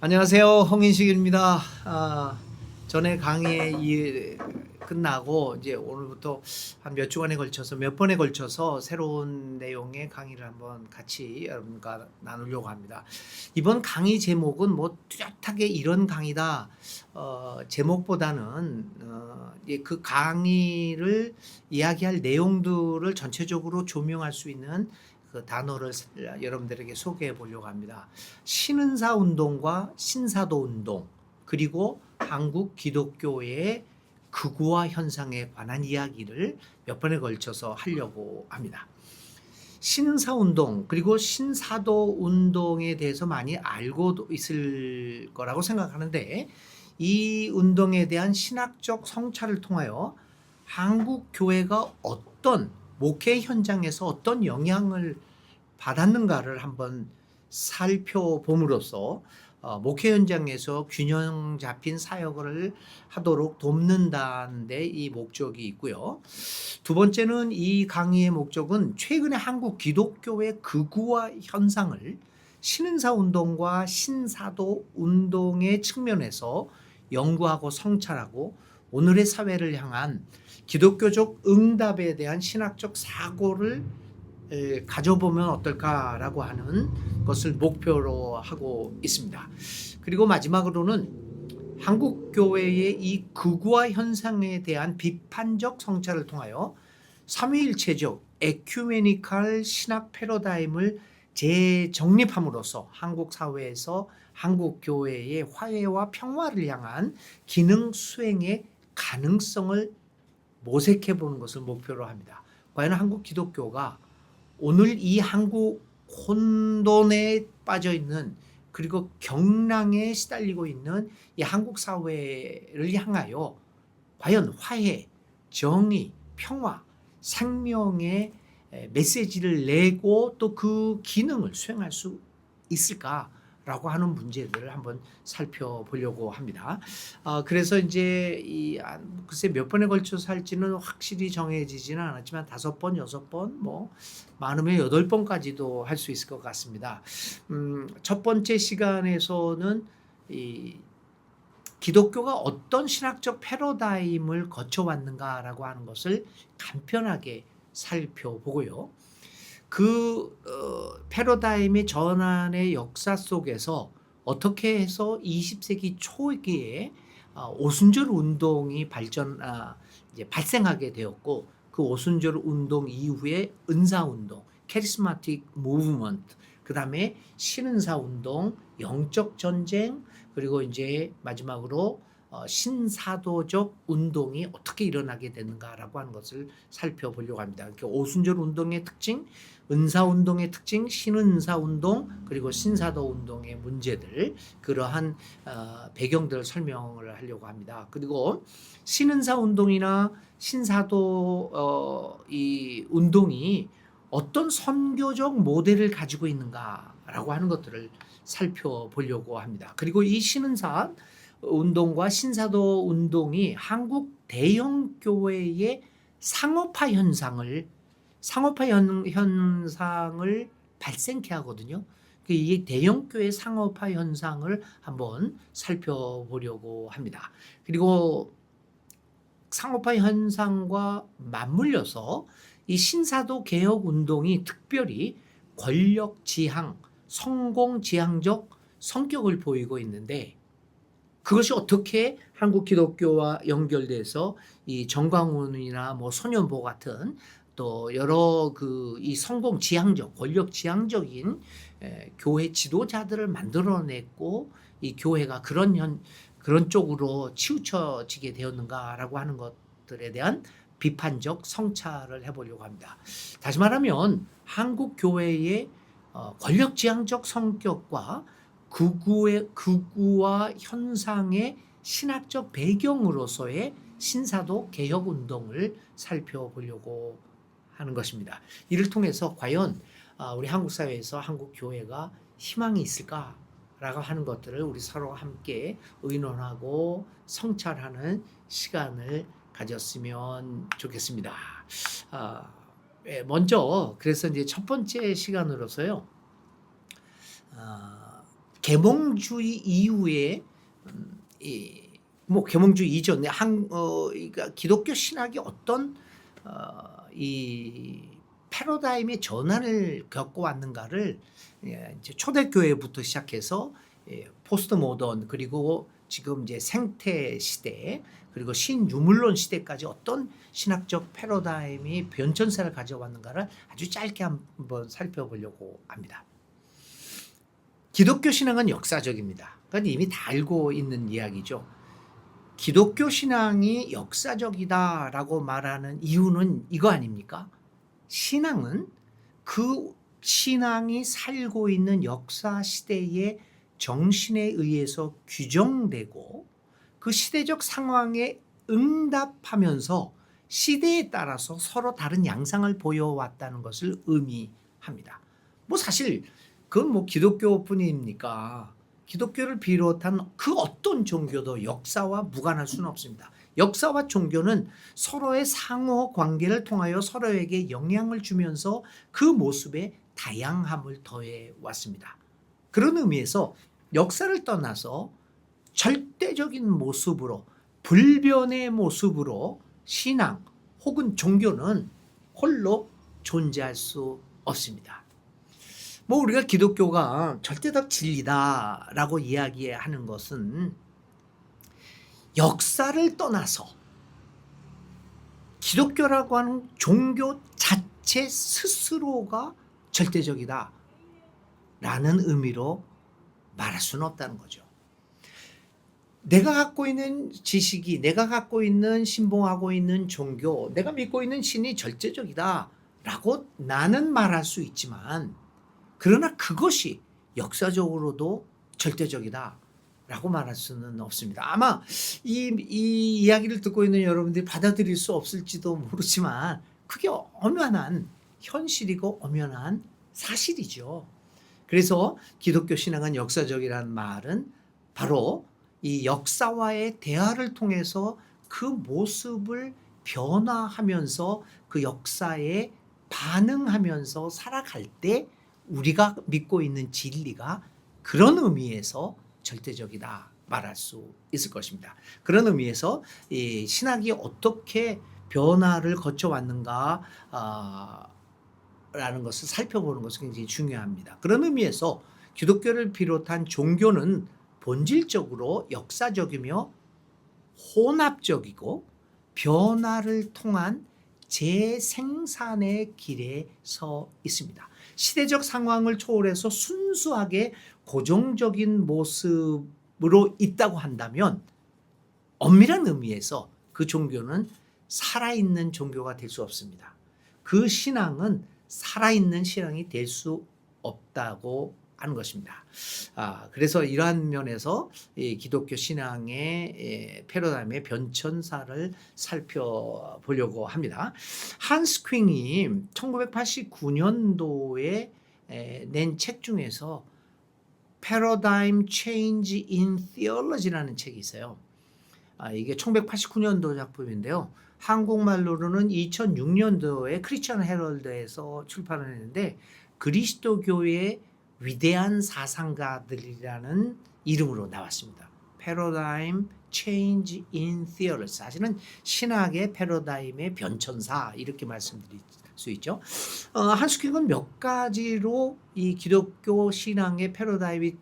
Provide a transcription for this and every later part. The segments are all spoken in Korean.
안녕하세요. 홍인식입니다. 전에 끝나고 이제 오늘부터 한 몇 주간에 걸쳐서 몇 번에 걸쳐서 새로운 내용의 강의를 한번 같이 여러분과 나누려고 합니다. 이번 강의 제목은 뭐 뚜렷하게 이런 강의다 제목보다는 그 강의를 이야기할 내용들을 전체적으로 조명할 수 있는 그 단어를 여러분들에게 소개해 보려고 합니다. 신은사 운동과 신사도 운동, 그리고 한국 기독교의 극우화 현상에 관한 이야기를 몇 번에 걸쳐서 하려고 합니다. 신은사 운동 그리고 신사도 운동에 대해서 많이 알고 있을 거라고 생각하는데, 이 운동에 대한 신학적 성찰을 통하여 한국 교회가 어떤 목회 현장에서 어떤 영향을 받았는가를 한번 살펴봄으로써 목회 현장에서 균형 잡힌 사역을 하도록 돕는다는 데 이 목적이 있고요. 두 번째는 이 강의의 목적은 최근의 한국 기독교의 극우화 현상을 신은사 운동과 신사도 운동의 측면에서 연구하고 성찰하고 오늘의 사회를 향한 기독교적 응답에 대한 신학적 사고를 가져보면 어떨까라고 하는 것을 목표로 하고 있습니다. 그리고 마지막으로는 한국 교회의 이 극우화 현상에 대한 비판적 성찰을 통하여 삼위일체적 에큐메니칼 신학 패러다임을 재정립함으로써 한국 사회에서 한국 교회의 화해와 평화를 향한 기능 수행의 가능성을 모색해 보는 것을 목표로 합니다. 과연 한국 기독교가 오늘 이 한국 혼돈에 빠져 있는, 그리고 경랑에 시달리고 있는 이 한국 사회를 향하여 과연 화해, 정의, 평화, 생명의 메시지를 내고 또 그 기능을 수행할 수 있을까라고 하는 문제들을 한번 살펴보려고 합니다. 그래서 이제 글쎄 몇 번에 걸쳐서 할지는 확실히 정해지지는 않았지만 5번, 6번, 뭐 많으면 8번까지도 할 수 있을 것 같습니다. 첫 번째 시간에서는 이 기독교가 어떤 신학적 패러다임을 거쳐왔는가라고 하는 것을 간편하게 살펴보고요. 그 패러다임의 전환의 역사 속에서 어떻게 해서 20세기 초기에 오순절 운동이 이제 발생하게 되었고, 그 오순절 운동 이후에 은사 운동, 캐리스마틱 무브먼트, 그다음에 신은사 운동, 영적 전쟁, 그리고 이제 마지막으로 신사도적 운동이 어떻게 일어나게 되는가라고 하는 것을 살펴보려고 합니다. 그러니까 오순절 운동의 특징, 은사 운동의 특징, 신은사 운동, 그리고 신사도 운동의 문제들, 그러한 배경들을 설명을 하려고 합니다. 그리고 신은사 운동이나 신사도 이 운동이 어떤 선교적 모델을 가지고 있는가라고 하는 것들을 살펴보려고 합니다. 그리고 이 신은사 운동과 신사도 운동이 한국 대형 교회의 상업화 현상을 발생케 하거든요. 이 대형 교회 상업화 현상을 한번 살펴보려고 합니다. 그리고 상업화 현상과 맞물려서 이 신사도 개혁 운동이 특별히 권력 지향, 성공 지향적 성격을 보이고 있는데, 그것이 어떻게 한국 기독교와 연결돼서 이 정광훈이나 뭐 손연보 같은 또 여러 이 성공 지향적, 권력 지향적인 교회 지도자들을 만들어냈고, 이 교회가 그런 쪽으로 치우쳐지게 되었는가라고 하는 것들에 대한 비판적 성찰을 해보려고 합니다. 다시 말하면 한국 교회의 권력 지향적 성격과 극우화 현상의 신학적 배경으로서의 신사도 개혁 운동을 살펴보려고 하는 것입니다. 이를 통해서 과연 우리 한국 사회에서 한국 교회가 희망이 있을까라고 하는 것들을 우리 서로 함께 의논하고 성찰하는 시간을 가졌으면 좋겠습니다. 먼저 그래서 이제 첫 번째 시간으로서요. 계몽주의 이후에 뭐 계몽주의 이전에 그러니까 기독교 신학이 어떤 이 패러다임의 전환을 겪어왔는가를 이제 초대교회부터 시작해서 포스트 모던 그리고 지금 이제 생태 시대 그리고 신유물론 시대까지 어떤 신학적 패러다임이 변천사를 가져왔는가를 아주 짧게 한번 살펴보려고 합니다. 기독교 신앙은 역사적입니다. 그건 이미 다 알고 있는 이야기죠. 기독교 신앙이 역사적이다라고 말하는 이유는 이거 아닙니까? 신앙은 그 신앙이 살고 있는 역사 시대의 정신에 의해서 규정되고 그 시대적 상황에 응답하면서 시대에 따라서 서로 다른 양상을 보여왔다는 것을 의미합니다. 뭐 사실 그건 뭐 기독교뿐입니까? 기독교를 비롯한 그 어떤 종교도 역사와 무관할 수는 없습니다. 역사와 종교는 서로의 상호 관계를 통하여 서로에게 영향을 주면서 그 모습에 다양함을 더해 왔습니다. 그런 의미에서 역사를 떠나서 절대적인 모습으로 불변의 모습으로 신앙 혹은 종교는 홀로 존재할 수 없습니다. 뭐 우리가 기독교가 절대적 진리다라고 이야기하는 것은 역사를 떠나서 기독교라고 하는 종교 자체 스스로가 절대적이다라는 의미로 말할 수는 없다는 거죠. 내가 갖고 있는 지식이, 내가 갖고 있는 신봉하고 있는 종교, 내가 믿고 있는 신이 절대적이다라고 나는 말할 수 있지만 그러나 그것이 역사적으로도 절대적이다라고 말할 수는 없습니다. 아마 이 이야기를 듣고 있는 여러분들이 받아들일 수 없을지도 모르지만 그게 엄연한 현실이고 엄연한 사실이죠. 그래서 기독교 신앙은 역사적이라는 말은 바로 이 역사와의 대화를 통해서 그 모습을 변화하면서 그 역사에 반응하면서 살아갈 때 우리가 믿고 있는 진리가 그런 의미에서 절대적이다 말할 수 있을 것입니다. 그런 의미에서 이 신학이 어떻게 변화를 거쳐왔는가 라는 것을 살펴보는 것은 굉장히 중요합니다. 그런 의미에서 기독교를 비롯한 종교는 본질적으로 역사적이며 혼합적이고 변화를 통한 재생산의 길에 서 있습니다. 시대적 상황을 초월해서 순수하게 고정적인 모습으로 있다고 한다면 엄밀한 의미에서 그 종교는 살아있는 종교가 될 수 없습니다. 그 신앙은 살아있는 신앙이 될 수 없다고 하는 것입니다. 그래서 이러한 면에서 이 기독교 신앙의 패러다임의 변천사를 살펴보려고 합니다. 한스 퀸이 1989년도에 낸 책 중에서 Paradigm Change in Theology라는 책이 있어요. 이게 1989년도 작품인데요. 한국말로는 2006년도에 크리스천 헤럴드에서 출판을 했는데 그리스도교의 위대한 사상가들이라는 이름으로 나왔습니다. Paradigm Change in Theology. 사실은 신학의 패러다임의 변천사 이렇게 말씀드릴 수 있죠. 한스 퀸은 몇 가지로 이 기독교 신앙의 패러다임이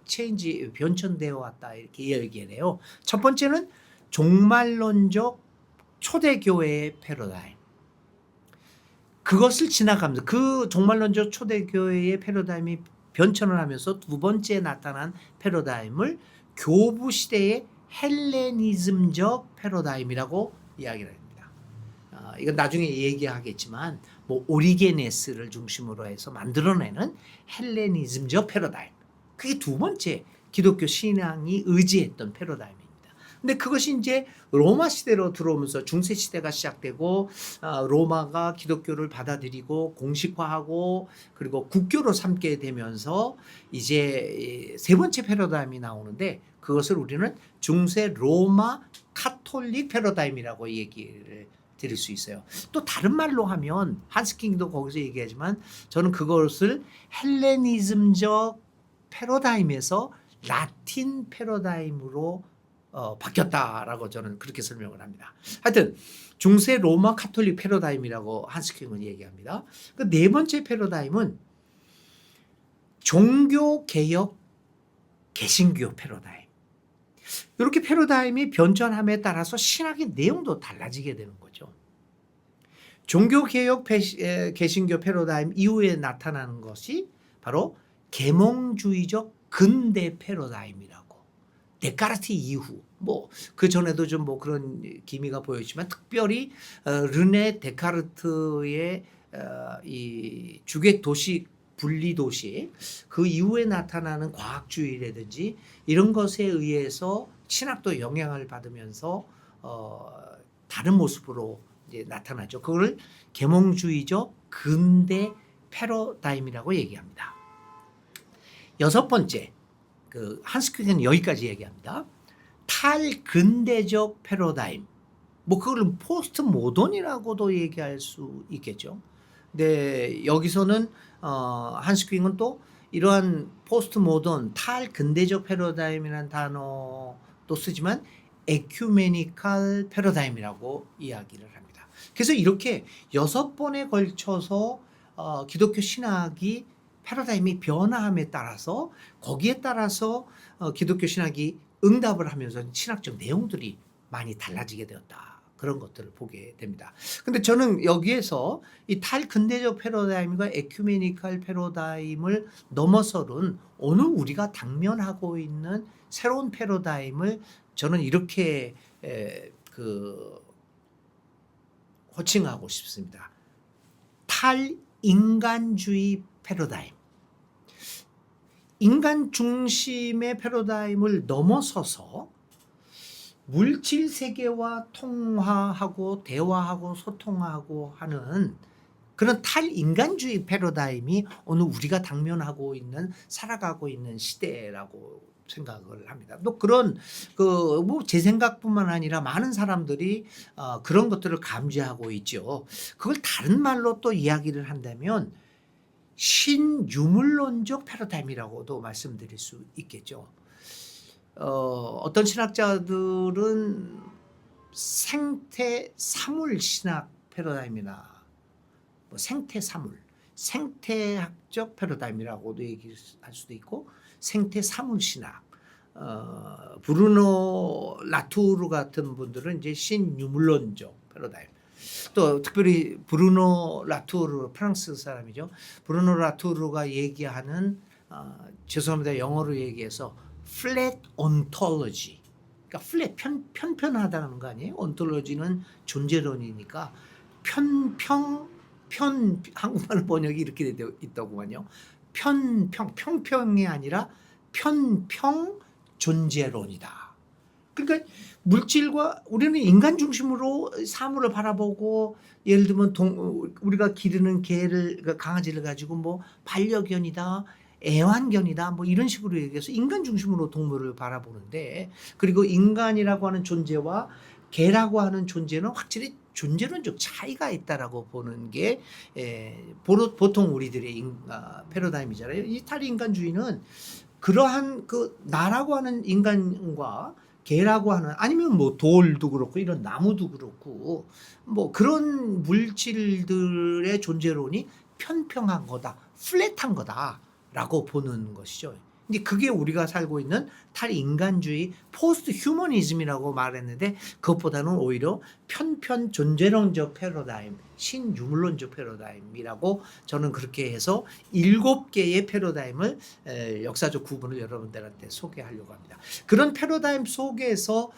변천되어 왔다 이렇게 얘기해요. 첫 번째는 종말론적 초대교회의 패러다임. 그것을 지나가면서 그 종말론적 초대교회의 패러다임이 변천을 하면서 두 번째 나타난 패러다임을 교부 시대의 헬레니즘적 패러다임이라고 이야기를 합니다. 이건 나중에 얘기하겠지만 뭐 오리게네스를 중심으로 해서 만들어내는 헬레니즘적 패러다임. 그게 두 번째 기독교 신앙이 의지했던 패러다임입니다. 근데 그것이 이제 로마 시대로 들어오면서 중세 시대가 시작되고 로마가 기독교를 받아들이고 공식화하고 그리고 국교로 삼게 되면서 이제 세 번째 패러다임이 나오는데 그것을 우리는 중세 로마 카톨릭 패러다임이라고 얘기를 드릴 수 있어요. 또 다른 말로 하면 한스 킹도 거기서 얘기하지만 저는 그것을 헬레니즘적 패러다임에서 라틴 패러다임으로 바뀌었다라고 저는 그렇게 설명을 합니다. 하여튼 중세 로마 카톨릭 패러다임이라고 한스킹은 얘기합니다. 그 네 번째 패러다임은 종교 개혁 개신교 패러다임. 이렇게 패러다임이 변전함에 따라서 신학의 내용도 달라지게 되는 거죠. 종교개혁 개신교 패러다임 이후에 나타나는 것이 바로 계몽주의적 근대 패러다임이라고. 데카르트 이후 그 전에도 좀 그런 기미가 보였지만 특별히 르네 데카르트의 이 주객 도시 분리 도시 그 이후에 나타나는 과학주의라든지 이런 것에 의해서 신학도 영향을 받으면서 다른 모습으로 이제 나타나죠. 그걸 계몽주의적 근대 패러다임이라고 얘기합니다. 여섯 번째, 한스퀴는 여기까지 얘기합니다. 탈근대적 패러다임. 그걸 포스트 모던이라고도 얘기할 수 있겠죠. 근데 여기서는 한스퀴는 또 이러한 포스트 모던 탈근대적 패러다임이라는 단어도 쓰지만 에큐메니칼 패러다임이라고 이야기를 합니다. 그래서 이렇게 6번에 걸쳐서 기독교 신학이 패러다임이 변화함에 따라서 거기에 따라서 기독교 신학이 응답을 하면서 신학적 내용들이 많이 달라지게 되었다. 그런 것들을 보게 됩니다. 근데 저는 여기에서 이 탈근대적 패러다임과 에큐메니칼 패러다임을 넘어서는 오늘 우리가 당면하고 있는 새로운 패러다임을 저는 이렇게 호칭하고 싶습니다. 탈인간주의 패러다임. 인간 중심의 패러다임을 넘어서서 물질 세계와 통화하고 대화하고 소통하고 하는 그런 탈인간주의 패러다임이 오늘 우리가 당면하고 있는 살아가고 있는 시대라고 생각을 합니다. 또 그런 제 생각뿐만 아니라 많은 사람들이 그런 것들을 감지하고 있죠. 그걸 다른 말로 또 이야기를 한다면 신유물론적 패러다임이라고도 말씀드릴 수 있겠죠. 어떤 신학자들은 생태 사물 신학 패러다임이나 생태 사물, 생태학적 패러다임이라고도 얘기할 수도 있고 생태 사물 신학, 브루노 라투르 같은 분들은 이제 신유물론적 패러다임. 또 특별히 브루노 라투르 프랑스 사람이죠. 브루노 라투르가 얘기하는 죄송합니다. 영어로 얘기해서 flat ontology. 그러니까 flat 편편하다는 거 아니에요? ontology는 존재론이니까 한국말 번역이 이렇게 되어 있더구만요. 평평이 아니라 편평 존재론이다. 그러니까 물질과 우리는 인간 중심으로 사물을 바라보고 예를 들면 우리가 기르는 개를 강아지를 가지고 반려견이다. 애완견이다 이런 식으로 얘기해서 인간 중심으로 동물을 바라보는데 그리고 인간이라고 하는 존재와 개라고 하는 존재는 확실히 존재론적 차이가 있다라고 보는 게 보통 우리들의 패러다임이잖아요. 이 탈인간주의는 그러한 나라고 하는 인간과 개라고 하는 아니면 돌도 그렇고 이런 나무도 그렇고 그런 물질들의 존재론이 편평한 거다, 플랫한 거다라고 보는 것이죠. 이제 그게 우리가 살고 있는 탈인간주의 포스트 휴머니즘이라고 말했는데 그것보다는 오히려 편편 존재론적 패러다임, 신유물론적 패러다임이라고 저는 그렇게 해서 7개의 패러다임을 역사적 구분을 여러분들한테 소개하려고 합니다. 그런 패러다임 속에서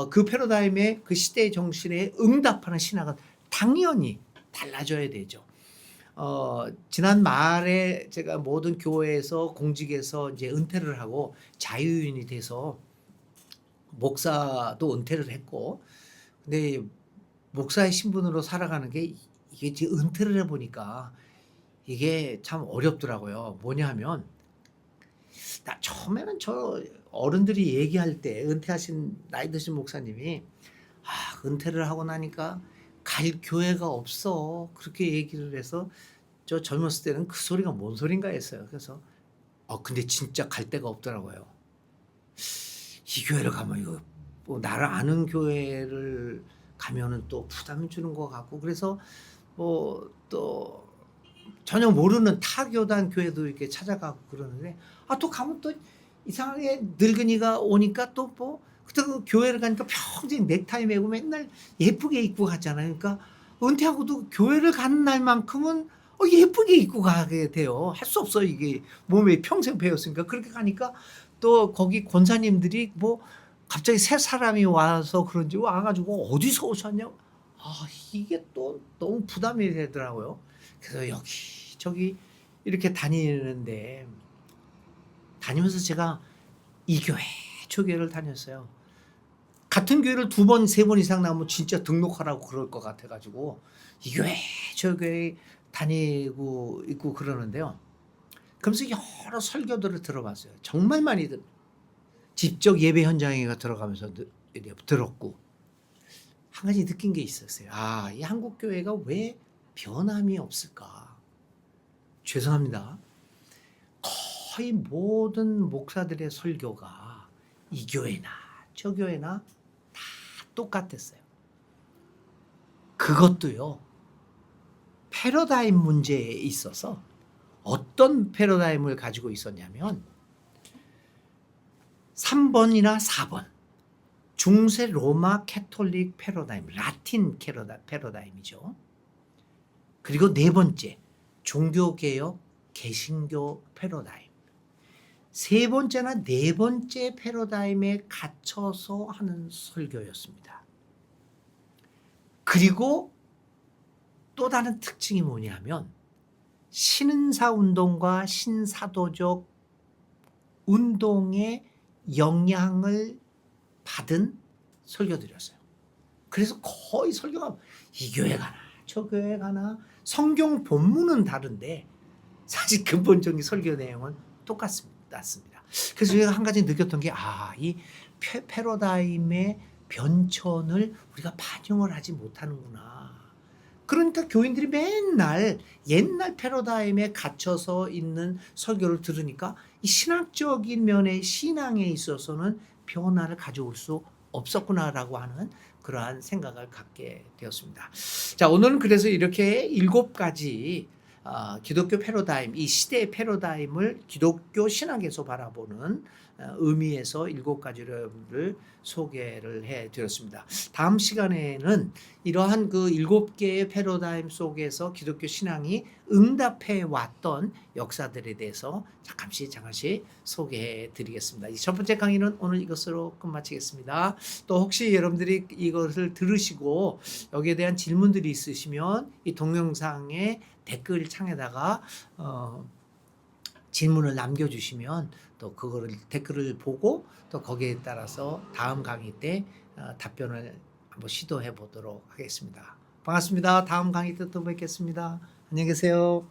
그 패러다임의 그 시대의 정신에 응답하는 신학은 당연히 달라져야 되죠. 지난 말에 제가 모든 교회에서 공직에서 이제 은퇴를 하고 자유인이 돼서 목사도 은퇴를 했고, 근데 목사의 신분으로 살아가는 게 이게 이제 은퇴를 해보니까 이게 참 어렵더라고요. 뭐냐 하면, 나 처음에는 저 어른들이 얘기할 때 은퇴하신 나이 드신 목사님이 은퇴를 하고 나니까 갈 교회가 없어. 그렇게 얘기를 해서 저 젊었을 때는 그 소리가 뭔 소린가 했어요. 그래서 근데 진짜 갈 데가 없더라고요. 이 교회를 가면 이거 뭐 나를 아는 교회를 가면은 또 부담 주는 것 같고, 그래서 뭐 또 전혀 모르는 타교단 교회도 이렇게 찾아가고 그러는데, 또 가면 또 이상하게 늙은이가 오니까 또 뭐 그때 그 교회를 가니까 평생 넥타이 매고 맨날 예쁘게 입고 갔잖아요. 그러니까 은퇴하고도 교회를 가는 날만큼은 예쁘게 입고 가게 돼요. 할 수 없어요. 이게 몸에 평생 배웠으니까. 그렇게 가니까 또 거기 권사님들이 뭐 갑자기 새 사람이 와서 그런지 와 가지고 "어디서 오셨냐?" 이게 또 너무 부담이 되더라고요. 그래서 여기저기 이렇게 다니는데, 다니면서 제가 이 교회 저 교회를 다녔어요. 같은 교회를 2번 3번 이상 나오면 진짜 등록하라고 그럴 것 같아 가지고 이 교회 저 교회 다니고 있고 그러는데요. 그러면서 여러 설교들을 들어봤어요. 정말 많이 직접 예배 현장에 들어가면서 들었고, 한 가지 느낀 게 있었어요. 이 한국 교회가 왜 변함이 없을까? 죄송합니다. 거의 모든 목사들의 설교가 이 교회나 저 교회나 다 똑같았어요. 그것도요, 패러다임 문제에 있어서 어떤 패러다임을 가지고 있었냐면 3번이나 4번 중세 로마 캐톨릭 패러다임, 라틴 패러다임이죠. 그리고 4번째 종교개혁 개신교 패러다임. 3번째나 4번째 패러다임에 갇혀서 하는 설교였습니다. 그리고 또 다른 특징이 뭐냐면 신은사 운동과 신사도적 운동의 영향을 받은 설교들이었어요. 그래서 거의 설교가 이 교회 가나 저 교회 가나 성경 본문은 다른데 사실 근본적인 설교 내용은 똑같습니다. 그래서 제가 한 가지 느꼈던 게 이 패러다임의 변천을 우리가 반영을 하지 못하는구나. 그러니까 교인들이 맨날 옛날 패러다임에 갇혀서 있는 설교를 들으니까 이 신학적인 면의 신앙에 있어서는 변화를 가져올 수 없었구나라고 하는 그러한 생각을 갖게 되었습니다. 자, 오늘은 그래서 이렇게 7가지 기독교 패러다임, 이 시대의 패러다임을 기독교 신학에서 바라보는 의미에서 7가지를 여러분들 소개를 해드렸습니다. 다음 시간에는 이러한 그 7개의 패러다임 속에서 기독교 신앙이 응답해 왔던 역사들에 대해서 잠깐씩 소개해 드리겠습니다. 첫 번째 강의는 오늘 이것으로 끝마치겠습니다. 또 혹시 여러분들이 이것을 들으시고 여기에 대한 질문들이 있으시면 이 동영상에 댓글 창에다가 질문을 남겨주시면 또 그거를 댓글을 보고 또 거기에 따라서 다음 강의 때 답변을 한번 시도해 보도록 하겠습니다. 반갑습니다. 다음 강의 때 또 뵙겠습니다. 안녕히 계세요.